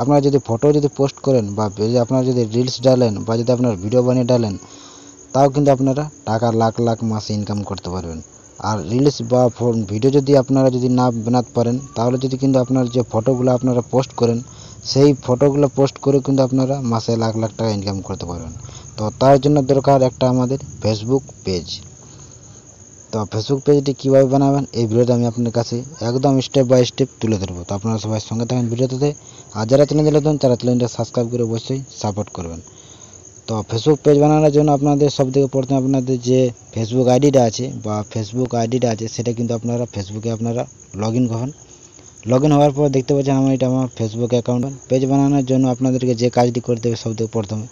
আপনারা যদি ফটো যদি পোস্ট করেন বা আপনারা যদি রিলস ডালেন বা যদি আপনার ভিডিও বানিয়ে ডালেন, তাও কিন্তু আপনারা টাকা লাখ লাখ মাসে ইনকাম করতে পারবেন। আর রিলস বা ভিডিও যদি আপনারা যদি না বানাতে পারেন, তাহলে যদি কিন্তু আপনার যে ফটোগুলো আপনারা পোস্ট করেন, সেই ফটোগুলো পোস্ট করে কিন্তু আপনারা মাসে লাখ লাখ টাকা ইনকাম করতে পারবেন। তো তার জন্য দরকার একটা আমাদের ফেসবুক পেজ। তো ফেসবুক পেজটি কীভাবে বানাবেন এই ভিডিওতে আমি আপনার কাছে একদম স্টেপ বাই স্টেপ তুলে ধরবো। তো আপনারা সবাই সঙ্গে থাকেন ভিডিওতে। আর যারা চ্যানেলে নতুন তারা চ্যানেলটা সাবস্ক্রাইব করে অবশ্যই সাপোর্ট করবেন। তো ফেসবুক পেজ বানানোর জন্য আপনাদের সবথেকে প্রথমে আপনাদের যে ফেসবুক আইডিটা আছে সেটা কিন্তু আপনারা ফেসবুকে আপনারা লগ ইন করবেন। লগ ইন হওয়ার পর দেখতে পাচ্ছেন এটা আমার ফেসবুক অ্যাকাউন্ট। পেজ বানানোর জন্য আপনাদেরকে যে কাজটি করতে হবে সবথেকে প্রথমে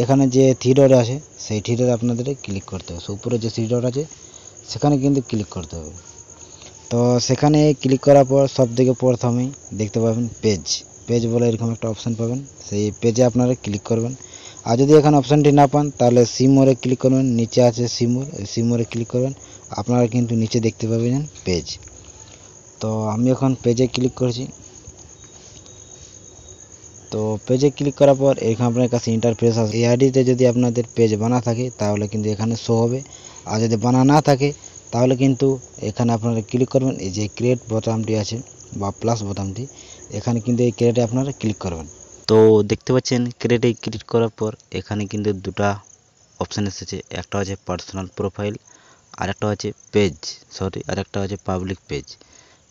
এখানে যে থ্রি ডট আছে সেই থ্রি ডট আপনাদের ক্লিক করতে হবে। উপরে যে থ্রি ডট আছে সেখানে কিন্তু ক্লিক করতে হবে। তো সেখানে ক্লিক করার পর সবথেকে প্রথমেই দেখতে পাবেন পেজ বলে এরকম একটা অপশান পাবেন। সেই পেজে আপনারা ক্লিক করবেন। আর যদি এখানে অপশানটি না পান তাহলে সি মোরে ক্লিক করবেন। নিচে আছে সি মোরে ক্লিক করবেন। আপনারা কিন্তু নিচে দেখতে পাবেন পেজ। তো আমি এখন পেজে ক্লিক করেছি। তো পেজে ক্লিক করার পর এখানে আপনার কাছে ইন্টারফেস আসে। এই আইডিতে যদি আপনাদের পেজ বানা থাকে তাহলে কিন্তু এখানে শো হবে। আর যদি বানা না থাকে তাহলে কিন্তু এখানে আপনারা ক্লিক করবেন। এই যে ক্রিয়েট বোতামটি আছে বা প্লাস বোতামটি, এখানে কিন্তু এই ক্রিয়েটে আপনারা ক্লিক করবেন। তো দেখতে পাচ্ছেন ক্রিয়েটে ক্লিক করার পর এখানে কিন্তু দুটা অপশান এসেছে। একটা আছে পার্সোনাল প্রোফাইল আর একটা আছে আর একটা আছে পাবলিক পেজ।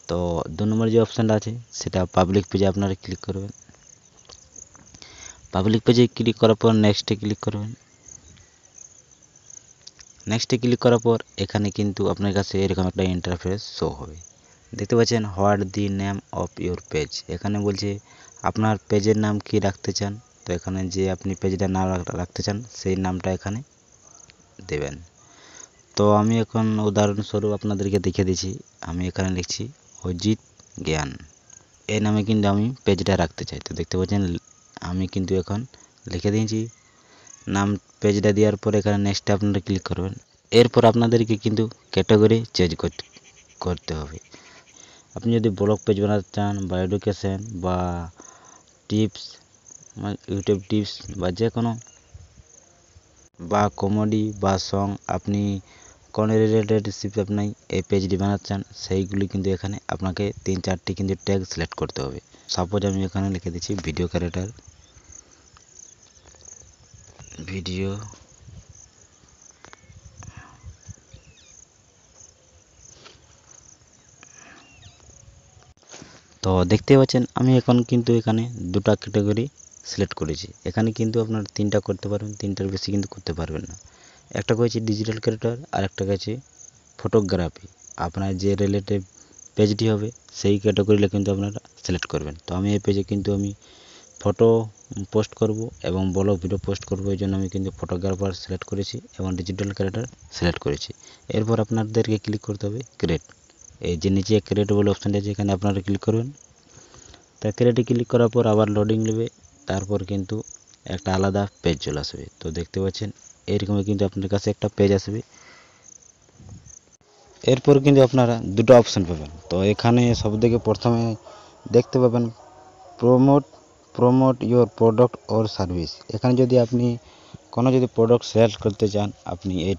তো 2 নম্বর যে অপশানটা আছে সেটা পাবলিক পেজে আপনারা ক্লিক করবেন। পাবলিক পেজে ক্লিক করার পর নেক্সটে ক্লিক করবেন। নেক্সটে ক্লিক করার পর এখানে কিন্তু আপনার কাছে এরকম একটা ইন্টারফেস শো হবে। দেখতে পাচ্ছেন what the name of your page. এখানে বলছে আপনার পেজের নাম কি রাখতে চান। তো এখানে যে আপনি পেজটা নাম রাখতে চান সেই নামটা এখানে দেবেন। তো আমি এখন উদাহরণস্বরূপ আপনাদেরকে দেখিয়ে দিচ্ছি। আমি এখানে লিখছি অজিত জ্ঞান, এই নামে কিন্তু আমি পেজটা রাখতে চাই। তো দেখতে পাচ্ছেন আমি কিন্তু এখন লিখে দিয়েছি নাম। পেজটা দেওয়ার পর এখানে নেক্সটে আপনারা ক্লিক করবেন। এরপর আপনাদেরকে কিন্তু ক্যাটাগরি চেঞ্জ করতে হবে। আপনি যদি ব্লগ পেজ বানাতে চান বা এডুকেশন বা টিপস ইউটিউব টিপস বা যে কোনো বা কমেডি বা সং, আপনি কোন রিলেটেড রেসিপি আপনি এই পেজটি বানাতে চান সেইগুলি কিন্তু এখানে আপনাকে 3-4টি কিন্তু ট্যাগ সিলেক্ট করতে হবে। সাপোজ আমি এখানে লিখে দিচ্ছি ভিডিও ক্রিয়েটর, ভিডিও তো দেখতে পাচ্ছেন আমি এখন কিন্তু এখানে দুটা ক্যাটাগরি সিলেক্ট করেছি। এখানে কিন্তু আপনারা 3টা করতে পারবেন, 3টার বেশি কিন্তু করতে পারবেন না। একটা করেছি ডিজিটাল ক্রিয়েটর আর একটা করেছি ফটোগ্রাফি। আপনার যে রিলেটেড পেজটি হবে সেই ক্যাটাগরিটা কিন্তু আপনারা সিলেক্ট করবেন। তো আমি এই পেজে কিন্তু আমি ফটো পোস্ট করব এবং ব্লগ ভিডিও পোস্ট করব, এই জন্য আমি কিন্তু ফটোগ্রাফার সিলেক্ট করেছি এবং ডিজিটাল ক্রিয়েটর সিলেক্ট করেছি। এরপর আপনাদেরকে ক্লিক করতে হবে ক্রিয়েট। এই যে নিচে ক্রিয়েট বলে অপশানটা আছে এখানে আপনারা ক্লিক করবেন। তা ক্রিয়েটে ক্লিক করার পর আবার লোডিং নেবে, তারপর কিন্তু একটা আলাদা পেজ চলে আসবে। তো দেখতে পাচ্ছেন এইরকমই কিন্তু আপনার কাছে একটা পেজ আসবে। এরপর কিন্তু আপনারা দুটো অপশান পাবেন। তো এখানে সবথেকে প্রথমে দেখতে পাবেন promote your product or service. এখানে যদি আপনি কোনো যদি প্রোডাক্ট সেল করতে চান আপনি এই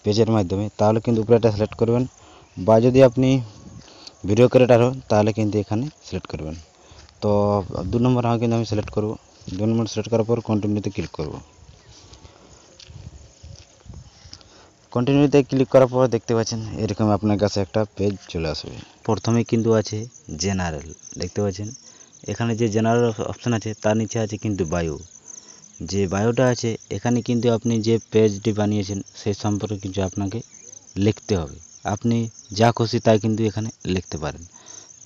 পেজের মাধ্যমে, তাহলে কিন্তু উপরে এটা সিলেক্ট করবেন। বা যদি আপনি ভিডিও ক্রিয়েটর হন তাহলে কিন্তু এখানে সিলেক্ট করবেন। তো 2 নম্বর কিন্তু আমি সিলেক্ট করব। 2 নম্বর সিলেক্ট করার পর কন্টিনিউতে ক্লিক করব। কন্টিনিউতে ক্লিক করার পর দেখতে পাচ্ছেন এরকম আপনার কাছে একটা পেজ চলে আসবে। প্রথমে কিন্তু আছে জেনারেল, দেখতে পাচ্ছেন এখানে যে জেনারেল অপশান আছে তার নিচে আছে কিন্তু বায়ো। যে বায়োটা আছে এখানে কিন্তু আপনি যে পেজটি বানিয়েছেন সেই সম্পর্কে কিছু আপনাকে লিখতে হবে। আপনি যা খুশি তাই কিন্তু এখানে লিখতে পারেন।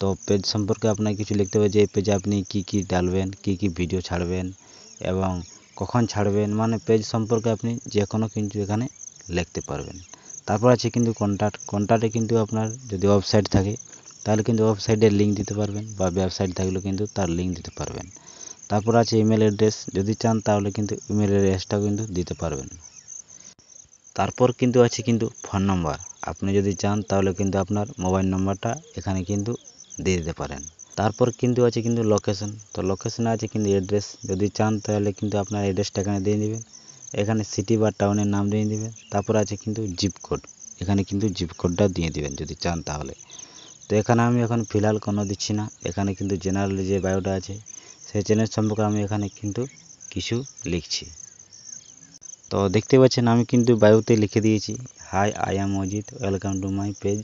তো পেজ সম্পর্কে আপনাকে কিছু লিখতে হবে, যে এই পেজে আপনি কি ডালবেন, কি ভিডিও ছাড়বেন এবং কখন ছাড়বেন, মানে পেজ সম্পর্কে আপনি যে কোনো কিন্তু এখানে লিখতে পারবেন। তারপর আছে কিন্তু কন্ট্যাক্টে কিন্তু আপনার যদি ওয়েবসাইট থাকে তাহলে কিন্তু ওয়েবসাইটের লিঙ্ক দিতে পারবেন, বা ওয়েবসাইট থাকলেও কিন্তু তার লিঙ্ক দিতে পারবেন। তারপর আছে ইমেল অ্যাড্রেস, যদি চান তাহলে কিন্তু ইমেল অ্যাড্রেসটাও কিন্তু দিতে পারবেন। তারপর কিন্তু আছে কিন্তু ফোন নম্বর, আপনি যদি চান তাহলে কিন্তু আপনার মোবাইল নম্বরটা এখানে কিন্তু দিয়ে দিতে পারেন। তারপর কিন্তু আছে কিন্তু লোকেশন, তো লোকেশনে আছে কিন্তু অ্যাড্রেস, যদি চান তাহলে কিন্তু আপনার অ্যাড্রেসটা এখানে দিয়ে নেবেন, এখানে সিটি বা টাউনের নাম দিয়ে দেবেন। তারপর আছে কিন্তু জিপ কোড, এখানে কিন্তু জিপ কোডটা দিয়ে দিবেন যদি চান তাহলে। তো এখানে আমি এখন ফিলহাল কোনো দিচ্ছি না, এখানে কিন্তু জেনারেল যে বায়োটা আছে সেই চ্যানেল সম্পর্কে আমি এখানে কিন্তু কিছু লিখছি। তো দেখতে পাচ্ছেন আমি কিন্তু বায়োতে লিখে দিয়েছি, hi I am Ajit, welcome to my page.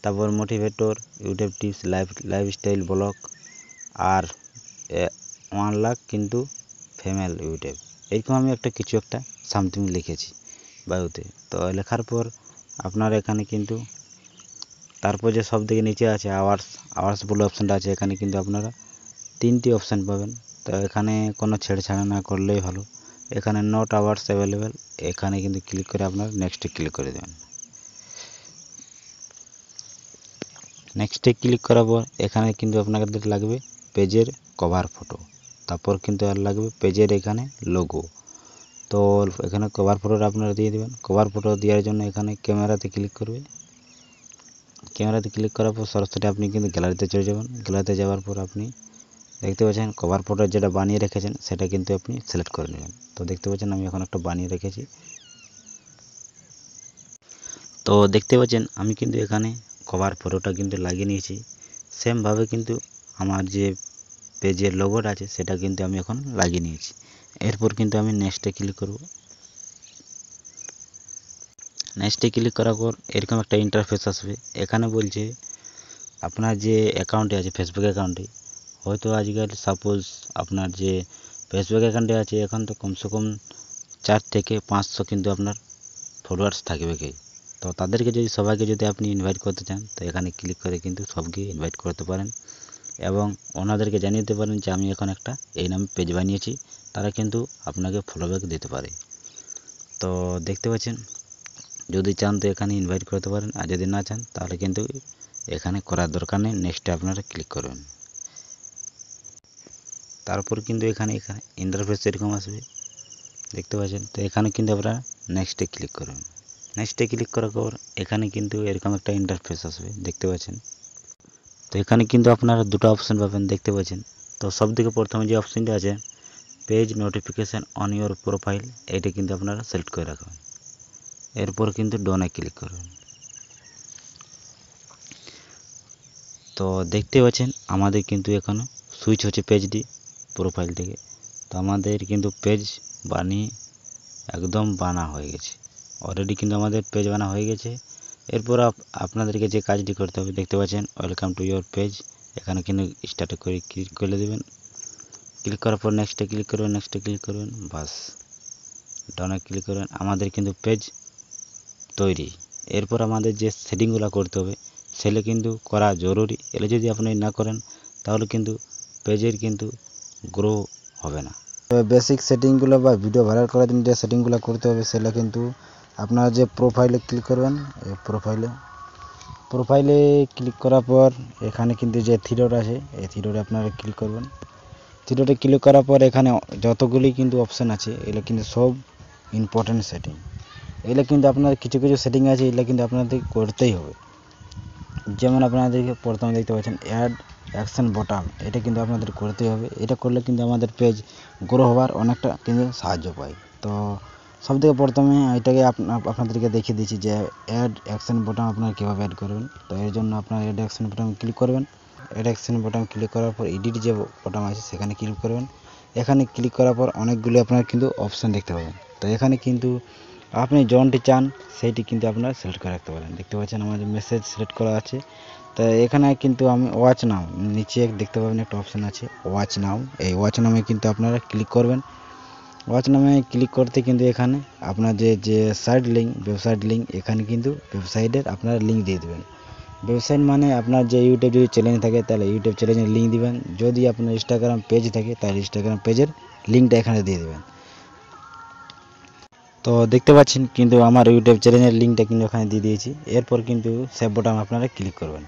তারপর motivator, YouTube tips, lifestyle blog, আর 1 লাখ কিন্তু ফিমেল ইউটিউব, এরকম আমি কিছু একটা সামথিং লিখেছি বায়োতে। তো লেখার পর আপনার এখানে কিন্তু তারপর যে সব থেকে নিচে আছে আওয়ার্স বলে অপশানটা আছে, এখানে কিন্তু আপনারা 3টি অপশান পাবেন। তো এখানে কোনো ছেড়েছাড়া না করলেই ভালো, এখানে নট আওয়ার্স অ্যাভেলেবেল, এখানে কিন্তু ক্লিক করে আপনার নেক্সটে ক্লিক করে দেবেন। নেক্সটে ক্লিক করার পর এখানে কিন্তু আপনাদের লাগবে পেজের কভার ফটো, তারপর কিন্তু আর লাগবে পেজের এখানে লোগো। তো এখানে কভার ফটোটা আপনারা দিয়ে দেবেন। কভার ফটো দেওয়ার জন্য এখানে ক্যামেরাতে ক্লিক করবে, ক্যামেরাতে ক্লিক করার পর সরাসরি আপনি কিন্তু গ্যালারিতে চলে যাবেন। গ্যালারিতে যাওয়ার পর আপনি দেখতে পাচ্ছেন কভার ফটো যেটা বানিয়ে রেখেছেন সেটা কিন্তু আপনি সিলেক্ট করে নেবেন। তো দেখতে পাচ্ছেন আমি এখন একটা বানিয়ে রেখেছি। তো দেখতে পাচ্ছেন আমি কিন্তু এখানে কভার ফটোটা কিন্তু লাগিয়ে নিয়েছি। সেমভাবে কিন্তু আমার যে পেজের লোগোটা আছে সেটা কিন্তু আমি এখন লাগিয়ে নিয়েছি। এরপর কিন্তু আমি নেক্সটে ক্লিক করব। নেক্সটে ক্লিক করার পর এরকম একটা ইন্টারফেস আসবে, এখানে বলছে আপনার যে অ্যাকাউন্টে আছে ফেসবুক অ্যাকাউন্টে, হয়তো আজকাল সাপোজ আপনার যে ফেসবুক অ্যাকাউন্টে আছে এখন তো কমসে কম 4 থেকে 500 কিন্তু আপনার ফলোয়ার্স থাকবে কি। তো তাদেরকে যদি সবাইকে যদি আপনি ইনভাইট করতে চান তো এখানে ক্লিক করে কিন্তু সবকে ইনভাইট করতে পারেন এবং ওনাদেরকে জানিয়ে দিতে পারেন যে আমি এখন একটা এই নামে পেজ বানিয়েছি, তারা কিন্তু আপনাকে ফলোব্যাক দিতে পারে। তো দেখতে পাচ্ছেন যদি চান তো এখানে ইনভাইট করতে পারেন, আর যদি না চান তাহলে কিন্তু এখানে করার দরকার নেই, নেক্সটে আপনারা ক্লিক করবেন। তারপর কিন্তু এখানে ইন্টারফেস এরকম আসবে দেখতে পাচ্ছেন। তো এখানে কিন্তু আপনারা নেক্সটে ক্লিক করবেন। নেক্সটে ক্লিক করার পর এখানে কিন্তু এরকম একটা ইন্টারফেস আসবে দেখতে পাচ্ছেন। তো এখানে কিন্তু আপনারা দুটো অপশান পাবেন দেখতে পাচ্ছেন। তো সবথেকে প্রথমে যে অপশানটা আছে page notification on your profile, এটা কিন্তু আপনারা সিলেক্ট করে রাখবেন। এরপর কিন্তু ডনে ক্লিক করবেন। তো দেখতে পাচ্ছেন আমাদের কিন্তু এখানে সুইচ হচ্ছে পেজটি প্রোফাইল থেকে। তো আমাদের কিন্তু পেজ বানিয়ে একদম বানা হয়ে গেছে, অলরেডি কিন্তু আমাদের পেজ বানা হয়ে গেছে। এরপর আপনাদেরকে যে কাজটি করতে হবে দেখতে পাচ্ছেন ওয়েলকাম টু ইওর পেজ, এখানে কিন্তু স্টার্টে করে ক্লিক করে দেবেন। ক্লিক করার পর নেক্সটে ক্লিক করবেন, নেক্সটে ক্লিক করবেন, বাস ডানে ক্লিক করবেন, আমাদের কিন্তু পেজ তৈরি। এরপর আমাদের যে সেটিংগুলো করতে হবে সেগুলো কিন্তু করা জরুরি, এগুলো যদি আপনি না করেন তাহলে কিন্তু পেজের কিন্তু গ্রো হবে না। তবে বেসিক সেটিংগুলো বা ভিডিও ভাইরাল করার জন্য যে সেটিংগুলো করতে হবে সেগুলো কিন্তু আপনারা যে প্রোফাইলে ক্লিক করবেন, এই প্রোফাইলে ক্লিক করার পর এখানে কিন্তু যে থ্রি আছে এই থ্রি আপনারা ক্লিক করবেন। থ্রি ক্লিক করার পর এখানে যতগুলি কিন্তু অপশান আছে এগুলো কিন্তু সব ইম্পর্টেন্ট সেটিং, এগুলো কিন্তু আপনার কিছু কিছু সেটিং আছে এগুলো কিন্তু আপনাদের করতেই হবে। যেমন আপনাদেরকে প্রথমে দেখতে পাচ্ছেন অ্যাড অ্যাকশন বটন, এটা কিন্তু আপনাদের করতেই হবে। এটা করলে কিন্তু আমাদের পেজ গ্রো হওয়ার অনেকটা কিন্তু সাহায্য পায়। তো সবথেকে প্রথমে এটাকে আপনাদেরকে দেখিয়ে দিচ্ছি যে অ্যাড অ্যাকশন বটন আপনারা কীভাবে অ্যাড করবেন। তো এর জন্য আপনারা অ্যাড অ্যাকশন বটন ক্লিক করবেন। অ্যাড অ্যাকশন বটন ক্লিক করার পর এডিট যে বটন আছে সেখানে ক্লিক করবেন। এখানে ক্লিক করার পর অনেকগুলি আপনারা কিন্তু অপশান দেখতে পাবেন। তো এখানে কিন্তু আপনি জনটি চান সেইটি কিন্তু আপনারা সিলেক্ট করে রাখতে পারেন। দেখতে পাচ্ছেন আমাদের মেসেজ সিলেক্ট করা আছে। তো এখানে কিন্তু আমি ওয়াচ নাও, নিচে দেখতে পাবেন একটা অপশান আছে ওয়াচ নাও, এই ওয়াচ নামে কিন্তু আপনারা ক্লিক করবেন। ওয়াচ নামে ক্লিক করতে কিন্তু এখানে আপনার যে সাইট লিঙ্ক, ওয়েবসাইট লিঙ্ক, এখানে কিন্তু ওয়েবসাইটের আপনারা লিঙ্ক দিয়ে দেবেন। ওয়েবসাইট মানে আপনার যে ইউটিউব যদি চ্যানেল থাকে তাহলে ইউটিউব চ্যানেলের লিঙ্ক দিবেন, যদি আপনার ইনস্টাগ্রাম পেজ থাকে তাহলে ইনস্টাগ্রাম পেজের লিঙ্কটা এখানে দিয়ে দেবেন। তো দেখতে পাচ্ছেন কিন্তু আমার ইউটিউব চ্যানেলের লিঙ্কটা কিন্তু এখানে দিয়ে দিয়েছি। এরপর কিন্তু সেভ বাটন আপনারা ক্লিক করবেন।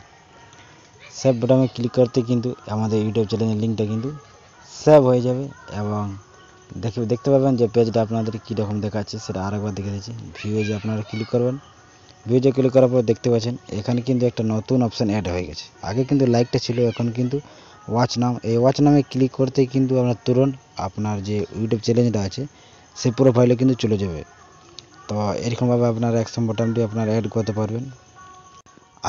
সেভ বাটনে ক্লিক করতে কিন্তু আমাদের ইউটিউব চ্যানেলের লিঙ্কটা কিন্তু সেভ হয়ে যাবে এবং দেখতে পাবেন যে পেজটা আপনাদের কীরকম দেখাচ্ছে সেটা আরেকবার দেখে দিচ্ছি। ভিউয়ে যে আপনারা ক্লিক করবেন, ভিডিও ক্লিক করার পর দেখতে পাচ্ছেন এখানে কিন্তু একটা নতুন অপশান অ্যাড হয়ে গেছে। আগে কিন্তু লাইকটা ছিল, এখন কিন্তু ওয়াচ নাও। এই ওয়াচ নামে ক্লিক করতেই কিন্তু আপনার তুরন্ত আপনার যে ইউটিউব চ্যানেলটা আছে সেই প্রোফাইলে কিন্তু চলে যাবে। তো এরকমভাবে আপনার অ্যাকশন বাটনটি আপনার অ্যাড করতে পারবেন।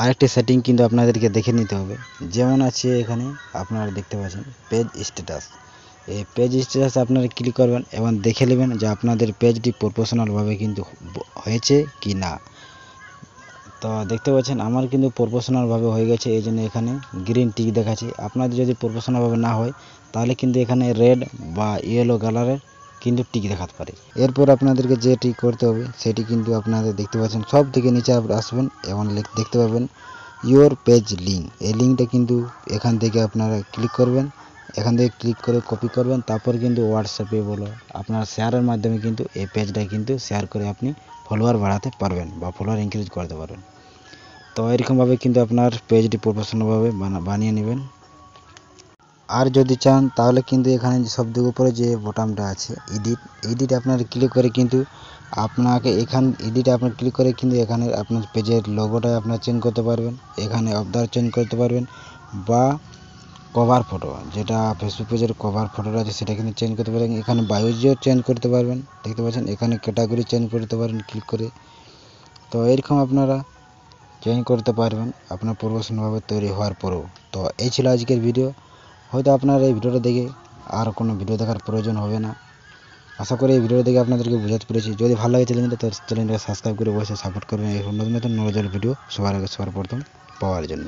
আরেকটি সেটিং কিন্তু আপনাদেরকে দেখে নিতে হবে, যেমন আছে এখানে আপনারা দেখতে পাচ্ছেন পেজ স্ট্যাটাস। এই পেজ স্ট্যাটাস আপনারা ক্লিক করবেন এবং দেখে নেবেন যে আপনাদের পেজটি প্রফেশনালভাবে কিন্তু হয়েছে কি না। তো দেখতে পাচ্ছেন আমার কিন্তু প্রফেশনালভাবে হয়ে গেছে, এই জন্য এখানে গ্রিন টিক দেখাচ্ছে। আপনাদের যদি প্রফেশনালভাবে না হয় তাহলে কিন্তু এখানে রেড বা ইয়েলো কালারের কিন্তু টিক দেখাতে পারে। এরপর আপনাদেরকে যে টিক করতে হবে সেটি কিন্তু আপনাদের দেখতে পাচ্ছেন সব থেকে নিচে আসবেন এবং দেখতে পাবেন ইওর পেজ লিঙ্ক। এই লিঙ্কটা কিন্তু এখান থেকে আপনারা ক্লিক করবেন, এখান থেকে ক্লিক করে কপি করবেন, তারপর কিন্তু হোয়াটসঅ্যাপে বলো আপনার শেয়ারের মাধ্যমে কিন্তু এই পেজটা কিন্তু শেয়ার করে আপনি ফলোয়ার বাড়াতে পারবেন বা ফলোয়ার ইনক্রিজ করতে পারবেন। তো এরকমভাবে কিন্তু আপনার পেজটি প্রফেশনালভাবে বানিয়ে নেবেন। আর যদি চান তাহলে কিন্তু এখানে সবথেকে উপরে যে বোতামটা আছে এডিট আপনার ক্লিক করে কিন্তু আপনাকে এডিটে আপনার ক্লিক করে কিন্তু এখানে আপনার পেজের লোগোটা আপনার চেঞ্জ করতে পারবেন, এখানে অবদার চেঞ্জ করতে পারবেন, বা কভার ফটো যেটা ফেসবুক পেজের কভার ফটোটা আছে সেটা কিন্তু চেঞ্জ করতে পারবেন। এখানে বায়োজিও চেঞ্জ করতে পারবেন, দেখতে পাচ্ছেন এখানে ক্যাটাগরি চেঞ্জ করতে পারেন ক্লিক করে। তো এরকম আপনারা চেঞ্জ করতে পারবেন আপনার প্রফেশনালভাবে তৈরি হওয়ার পরেও। তো এই ছিল আজকের ভিডিও। হয়তো আপনার এই ভিডিওটা দেখে আর কোনো ভিডিও দেখার প্রয়োজন হবে না। আশা করি এই ভিডিওটা দেখে আপনাদেরকে বোঝাতে পেরেছি। যদি ভালো লাগে চ্যানেলটাকে সাবস্ক্রাইব করে বসে সাপোর্ট করবেন এই নতুন নতুন নলেজের ভিডিও সবার আগে সবার প্রথম পাওয়ার জন্য।